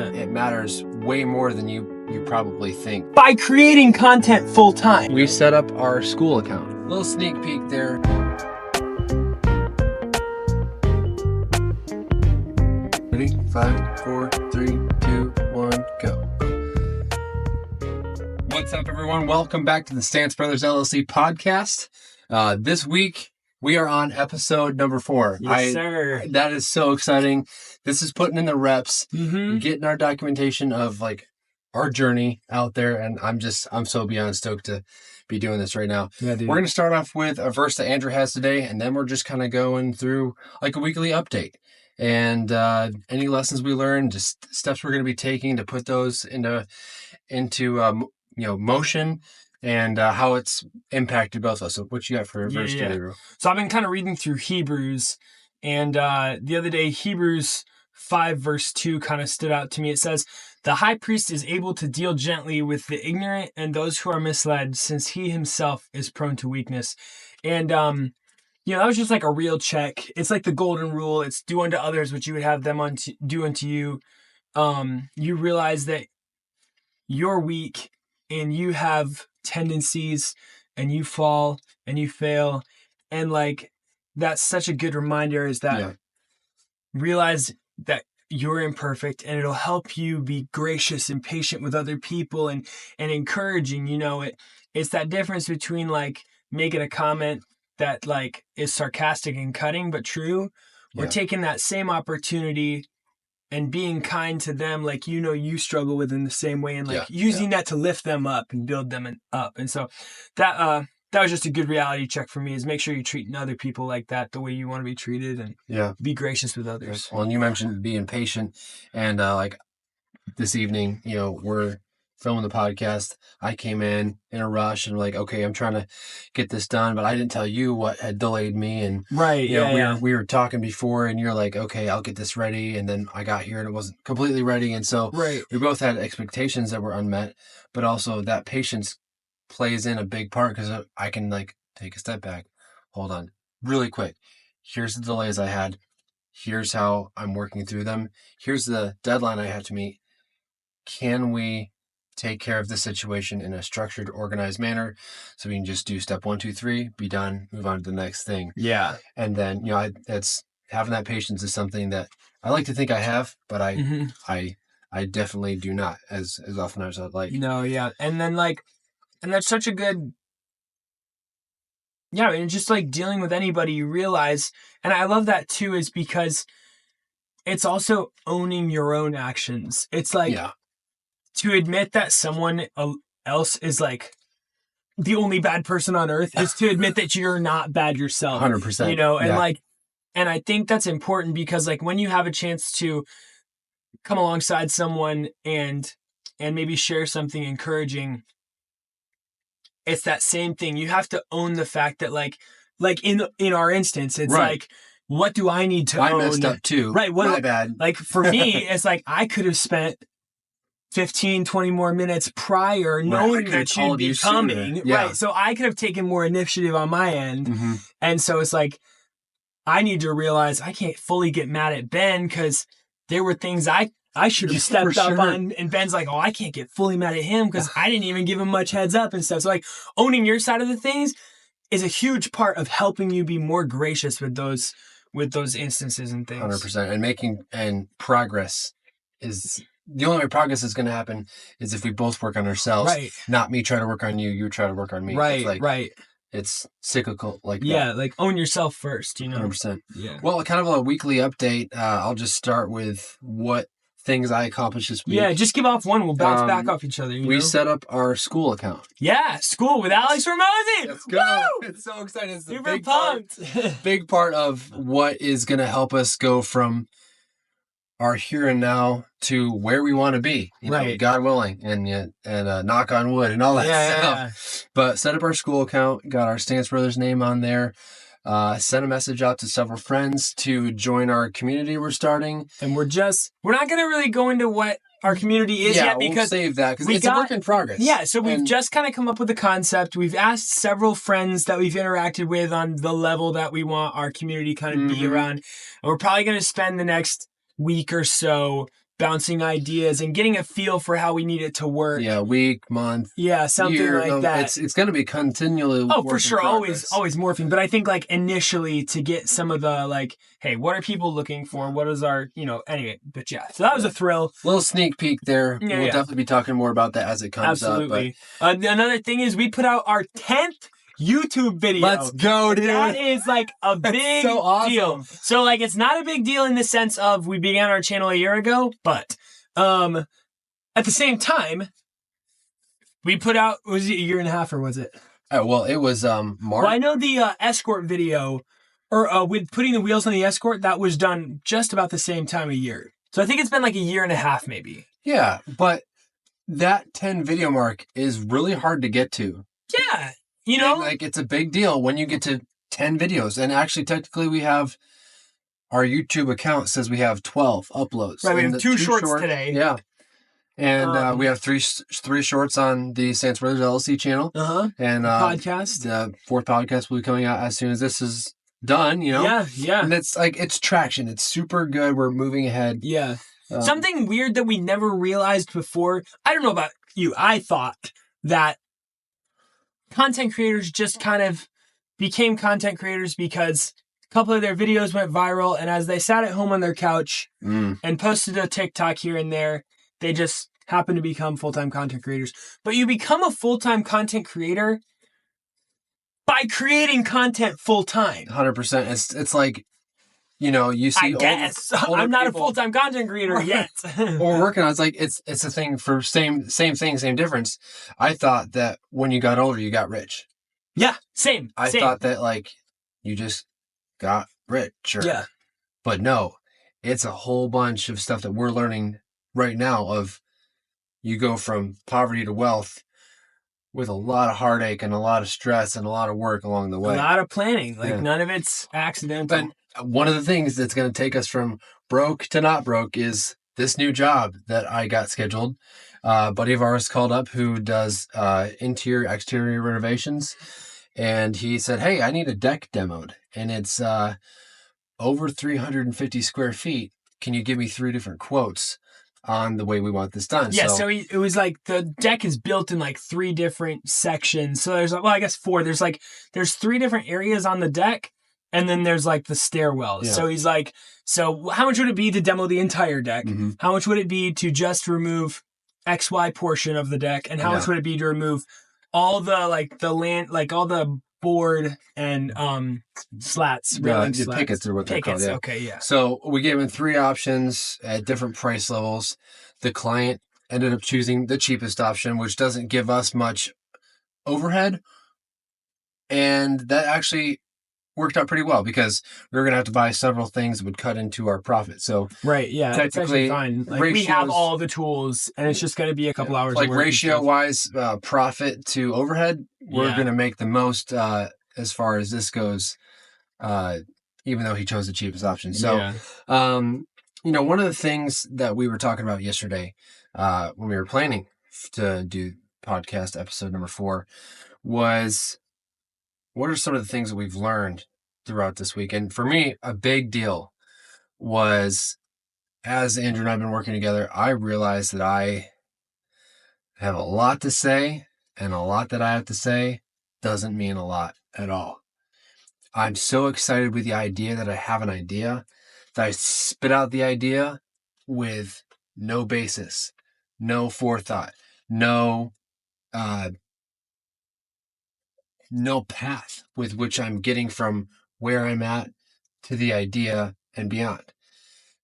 It matters way more than you probably think. By creating content full time. We set up our school account. Little sneak peek there. Ready? 5, 4, 3, 2, 1, go. What's up, everyone? Welcome back to the Stance Brothers LLC podcast. This week, we are on episode number 4. Yes, sir. That is so exciting. This is putting in the reps, Mm-hmm. getting our documentation of like our journey out there. And I'm so beyond stoked to be doing this right now. Yeah, dude. We're going to start off with a verse that Andrew has today, and then we're just kind of going through like a weekly update. And any lessons we learned, just steps we're going to be taking to put those into motion, and how it's impacted both of us. So what you got for a verse today, bro? So I've been kind of reading through Hebrews, and the other day, Hebrews 5 verse 2 kind of stood out to me. It says, "The high priest is able to deal gently with the ignorant and those who are misled, since he himself is prone to weakness." And that was just like a real check. It's like the golden rule. It's do unto others what you would have them do unto you. You realize that you're weak and you have tendencies and you fall and you fail. And like, that's such a good reminder, is that realize that you're imperfect, and it'll help you be gracious and patient with other people and encouraging. It's that difference between like making a comment that like is sarcastic and cutting but true, or taking that same opportunity and being kind to them, like you struggle with in the same way, and like using that to lift them up and build them up. And so that was just a good reality check for me, is make sure you're treating other people like that, the way you want to be treated, and be gracious with others. Well, and you mentioned being patient, and like this evening, we're filming the podcast. I came in a rush and like, okay, I'm trying to get this done, but I didn't tell you what had delayed me. And we were talking before, and you're like, okay, I'll get this ready. And then I got here and it wasn't completely ready. And so we both had expectations that were unmet, but also that patience plays in a big part, because I can like take a step back. Hold on really quick. Here's the delays I had. Here's how I'm working through them. Here's the deadline I have to meet. Can we take care of the situation in a structured, organized manner, so we can just do step 1, 2, 3, be done, move on to the next thing. Yeah. And then, it's having that patience is something that I like to think I have, but I definitely do not as often as I'd like. No, yeah. And then and that's such a good, and just like dealing with anybody, you realize, and I love that too, is because it's also owning your own actions. It's like, to admit that someone else is like the only bad person on earth is to admit that you're not bad yourself. 100%. And I think that's important, because like when you have a chance to come alongside someone and maybe share something encouraging, it's that same thing. You have to own the fact that like in our instance, it's like, what do I need to own? I messed up too. Right. My bad. Like for me, it's like I could have spent 15, 20 more minutes prior knowing that you'd be coming. Right. So I could have taken more initiative on my end. Mm-hmm. And so it's like, I need to realize I can't fully get mad at Ben, because there were things I should have stepped up on. And Ben's like, I can't get fully mad at him because I didn't even give him much heads up and stuff. So like owning your side of the things is a huge part of helping you be more gracious with those instances and things. 100%. And progress is... The only way progress is going to happen is if we both work on ourselves, not me try to work on you, you try to work on me. It's cyclical like that. Yeah, like own yourself first, 100%. Yeah. Well, kind of a weekly update. I'll just start with what things I accomplished this week. Yeah, just give off one. We'll bounce back off each other. We set up our school account. Yeah, school with Alex Ramosi. Let's go. Woo! It's so exciting. It's Super pumped. Big part of what is going to help us go from our here and now to where we want to be, God willing, and knock on wood and all that stuff. Yeah. But set up our school account, got our Stance Brothers name on there, sent a message out to several friends to join our community we're starting. And we're not going to really go into what our community is yet, because we'll save that, because it's a work in progress. Yeah, so we've just kind of come up with the concept. We've asked several friends that we've interacted with on the level that we want our community kind of be around. And we're probably going to spend the next week or so bouncing ideas and getting a feel for how we need it to work. Yeah, week, month, Yeah, something year. like that. It's going to be continually. Oh, work for in sure, progress. always morphing. But I think like initially to get some of the like, hey, what are people looking for? What is our, anyway. But yeah, so that was a thrill. Little sneak peek there. Yeah, We'll yeah. definitely be talking more about that as it comes Absolutely. up. Another thing is we put out our 10th YouTube video. Let's go, dude. That is like a big so awesome. deal. So like it's not a big deal in the sense of we began our channel a year ago, but at the same time, we put out, was it a year and a half or was it? Oh, well, it was March. Well, I know the Escort video, or with putting the wheels on the Escort, that was done just about the same time a year. So I think it's been like a year and a half maybe. Yeah, but that 10 video mark is really hard to get to. Yeah. And, like, it's a big deal when you get to 10 videos. And actually, technically, we have our YouTube account says we have 12 uploads. Right, we have two shorts today. Yeah. And we have three shorts on the Sans Brothers LLC channel. Uh-huh. And podcast. The fourth podcast will be coming out as soon as this is done, Yeah. And it's like, it's traction. It's super good. We're moving ahead. Yeah. Something weird that we never realized before. I don't know about you. I thought that content creators just kind of became content creators because a couple of their videos went viral, and as they sat at home on their couch and posted a TikTok here and there, they just happened to become full-time content creators. But you become a full-time content creator by creating content full-time. 100%. It's like, you see. I guess older I'm not people, a full-time content creator yet. What we're working on, it's like it's a thing for same thing, same difference. I thought that when you got older, you got rich. Yeah, same. I thought that like you just got rich. Yeah. But no, it's a whole bunch of stuff that we're learning right now. Of you go from poverty to wealth with a lot of heartache and a lot of stress and a lot of work along the way. A lot of planning. Like none of it's accidental. And one of the things that's going to take us from broke to not broke is this new job that I got scheduled. A buddy of ours called up who does interior, exterior renovations. And he said, hey, I need a deck demoed. And it's over 350 square feet. Can you give me 3 different quotes on the way we want this done? Yeah, so it was like the deck is built in like 3 different sections. So there's, I guess 4. There's 3 different areas on the deck. And then there's like the stairwells. Yeah. So he's like, so how much would it be to demo the entire deck? Mm-hmm. How much would it be to just remove XY portion of the deck? And how much would it be to remove all the like the land, like all the board and slats, railing slats. Pickets are what they're called. Yeah. Okay, yeah. So we gave him 3 options at different price levels. The client ended up choosing the cheapest option, which doesn't give us much overhead. And that actually worked out pretty well because we were going to have to buy several things that would cut into our profit. So right, yeah, technically fine. Like we have all the tools, and it's just going to be a couple hours. Like ratio wise, profit to overhead, we're going to make the most as far as this goes. Even though he chose the cheapest option. So, one of the things that we were talking about yesterday when we were planning to do podcast episode number 4 was, what are some of the things that we've learned throughout this week? And for me, a big deal was, as Andrew and I have been working together, I realized that I have a lot to say, and a lot that I have to say doesn't mean a lot at all. I'm so excited with the idea that I have an idea, that I spit out the idea with no basis, no forethought, no path with which I'm getting from where I'm at to the idea and beyond.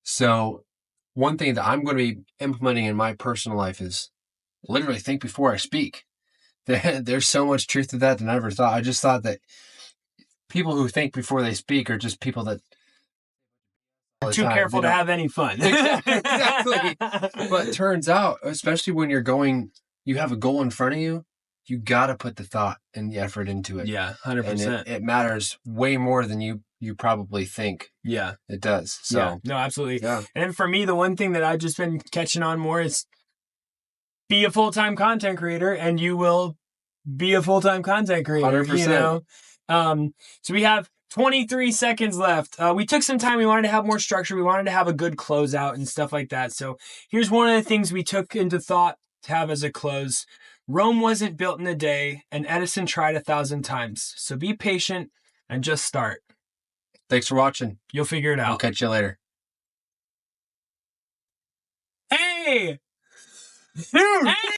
So one thing that I'm going to be implementing in my personal life is literally think before I speak. There's so much truth to that than I ever thought. I just thought that people who think before they speak are just people that are too careful to have any fun. Exactly. But it turns out, especially when you have a goal in front of you, you got to put the thought and the effort into it. Yeah, 100%. And it matters way more than you probably think. Yeah. It does. So yeah, no, absolutely. Yeah. And then for me, the one thing that I've just been catching on more is be a full-time content creator, and you will be a full-time content creator. 100%. So we have 23 seconds left. We took some time. We wanted to have more structure. We wanted to have a good closeout and stuff like that. So here's one of the things we took into thought to have as a close. Rome wasn't built in a day, and Edison tried 1,000 times. So be patient and just start. Thanks for watching. You'll figure it out. I'll catch you later. Hey! Hey!